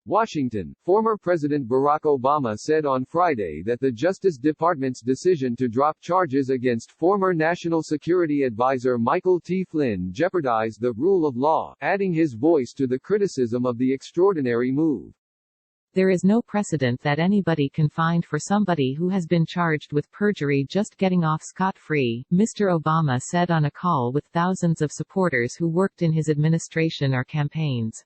Washington, former President Barack Obama said on Friday that the Justice Department's decision to drop charges against former National Security Advisor Michael T. Flynn jeopardized the rule of law, adding his voice to the criticism of the extraordinary move. There is no precedent that anybody can find for somebody who has been charged with perjury just getting off scot-free, Mr. Obama said on a call with thousands of supporters who worked in his administration or campaigns.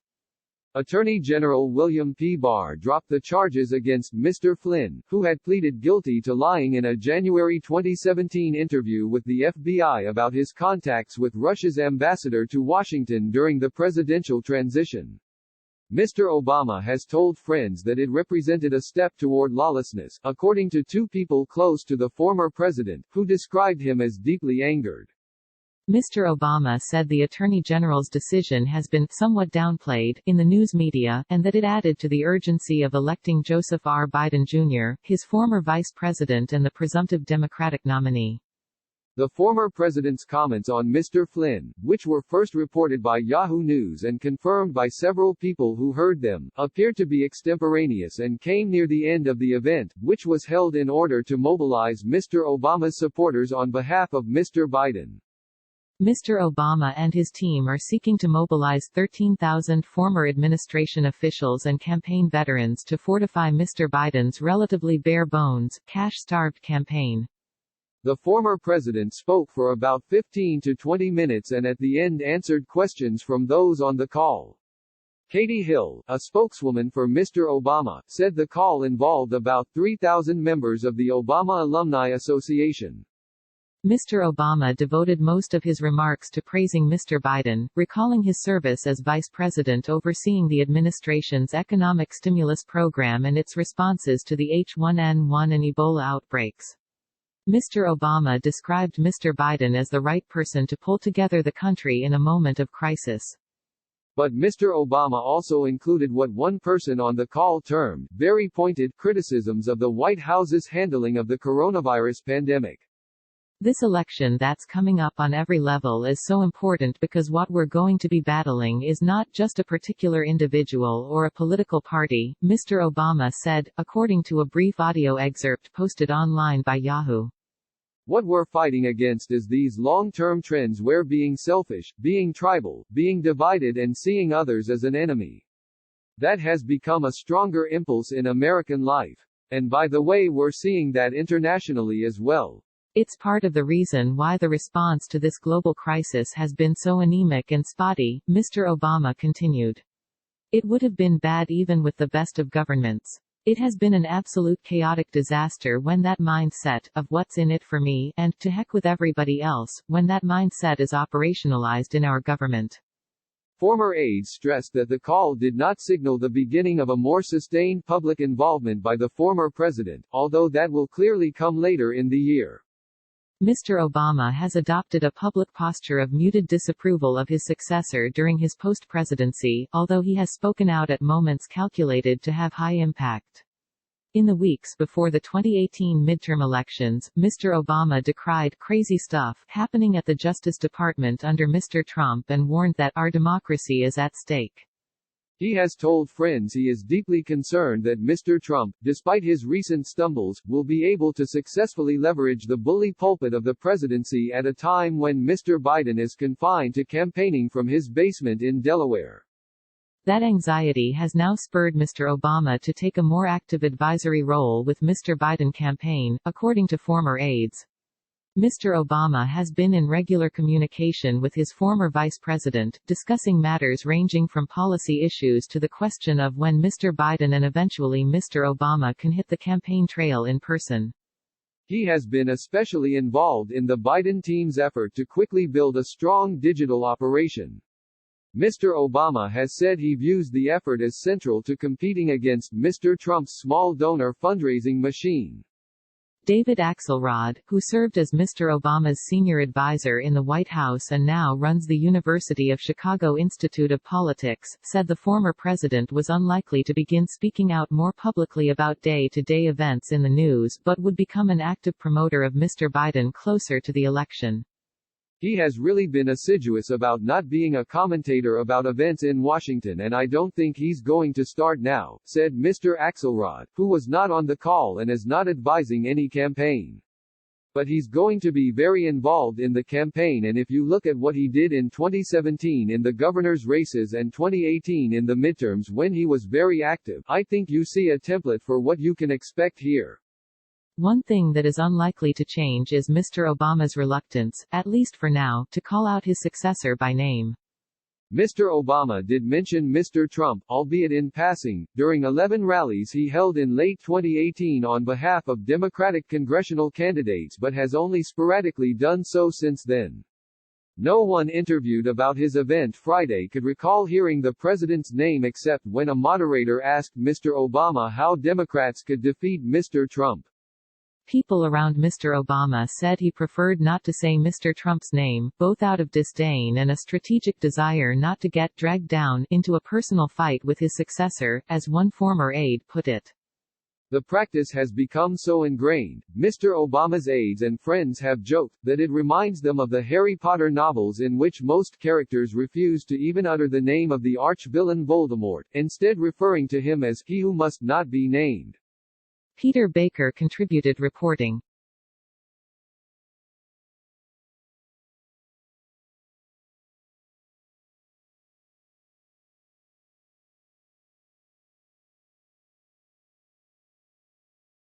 Attorney General William P. Barr dropped the charges against Mr. Flynn, who had pleaded guilty to lying in a January 2017 interview with the FBI about his contacts with Russia's ambassador to Washington during the presidential transition. Mr. Obama has told friends that it represented a step toward lawlessness, according to two people close to the former president, who described him as deeply angered. Mr. Obama said the Attorney General's decision has been somewhat downplayed in the news media, and that it added to the urgency of electing Joseph R. Biden Jr., his former vice president and the presumptive Democratic nominee. The former president's comments on Mr. Flynn, which were first reported by Yahoo News and confirmed by several people who heard them, appeared to be extemporaneous and came near the end of the event, which was held in order to mobilize Mr. Obama's supporters on behalf of Mr. Biden. Mr. Obama and his team are seeking to mobilize 13,000 former administration officials and campaign veterans to fortify Mr. Biden's relatively bare-bones, cash-starved campaign. The former president spoke for about 15 to 20 minutes and at the end answered questions from those on the call. Katie Hill, a spokeswoman for Mr. Obama, said the call involved about 3,000 members of the Obama Alumni Association. Mr. Obama devoted most of his remarks to praising Mr. Biden, recalling his service as vice president overseeing the administration's economic stimulus program and its responses to the H1N1 and Ebola outbreaks. Mr. Obama described Mr. Biden as the right person to pull together the country in a moment of crisis. But Mr. Obama also included what one person on the call termed very pointed criticisms of the White House's handling of the coronavirus pandemic. This election that's coming up on every level is so important because what we're going to be battling is not just a particular individual or a political party, Mr. Obama said, according to a brief audio excerpt posted online by Yahoo. What we're fighting against is these long-term trends where being selfish, being tribal, being divided and seeing others as an enemy. That has become a stronger impulse in American life. And by the way, we're seeing that internationally as well. It's part of the reason why the response to this global crisis has been so anemic and spotty, Mr. Obama continued. It would have been bad even with the best of governments. It has been an absolute chaotic disaster when that mindset, of what's in it for me, and to heck with everybody else, when that mindset is operationalized in our government. Former aides stressed that the call did not signal the beginning of a more sustained public involvement by the former president, although that will clearly come later in the year. Mr. Obama has adopted a public posture of muted disapproval of his successor during his post-presidency, although he has spoken out at moments calculated to have high impact. In the weeks before the 2018 midterm elections, Mr. Obama decried crazy stuff happening at the Justice Department under Mr. Trump and warned that our democracy is at stake. He has told friends he is deeply concerned that Mr. Trump, despite his recent stumbles, will be able to successfully leverage the bully pulpit of the presidency at a time when Mr. Biden is confined to campaigning from his basement in Delaware. That anxiety has now spurred Mr. Obama to take a more active advisory role with Mr. Biden campaign, according to former aides. Mr. Obama has been in regular communication with his former vice president, discussing matters ranging from policy issues to the question of when Mr. Biden and eventually Mr. Obama can hit the campaign trail in person. He has been especially involved in the Biden team's effort to quickly build a strong digital operation. Mr. Obama has said he views the effort as central to competing against Mr. Trump's small donor fundraising machine. David Axelrod, who served as Mr. Obama's senior advisor in the White House and now runs the University of Chicago Institute of Politics, said the former president was unlikely to begin speaking out more publicly about day-to-day events in the news but would become an active promoter of Mr. Biden closer to the election. He has really been assiduous about not being a commentator about events in Washington, and I don't think he's going to start now, said Mr. Axelrod, who was not on the call and is not advising any campaign. But he's going to be very involved in the campaign, and if you look at what he did in 2017 in the governor's races and 2018 in the midterms when he was very active, I think you see a template for what you can expect here. One thing that is unlikely to change is Mr. Obama's reluctance, at least for now, to call out his successor by name. Mr. Obama did mention Mr. Trump, albeit in passing, during 11 rallies he held in late 2018 on behalf of Democratic congressional candidates, but has only sporadically done so since then. No one interviewed about his event Friday could recall hearing the president's name except when a moderator asked Mr. Obama how Democrats could defeat Mr. Trump. People around Mr. Obama said he preferred not to say Mr. Trump's name, both out of disdain and a strategic desire not to get dragged down into a personal fight with his successor, as one former aide put it. The practice has become so ingrained, Mr. Obama's aides and friends have joked, that it reminds them of the Harry Potter novels in which most characters refuse to even utter the name of the arch-villain Voldemort, instead referring to him as he who must not be named. Peter Baker contributed reporting.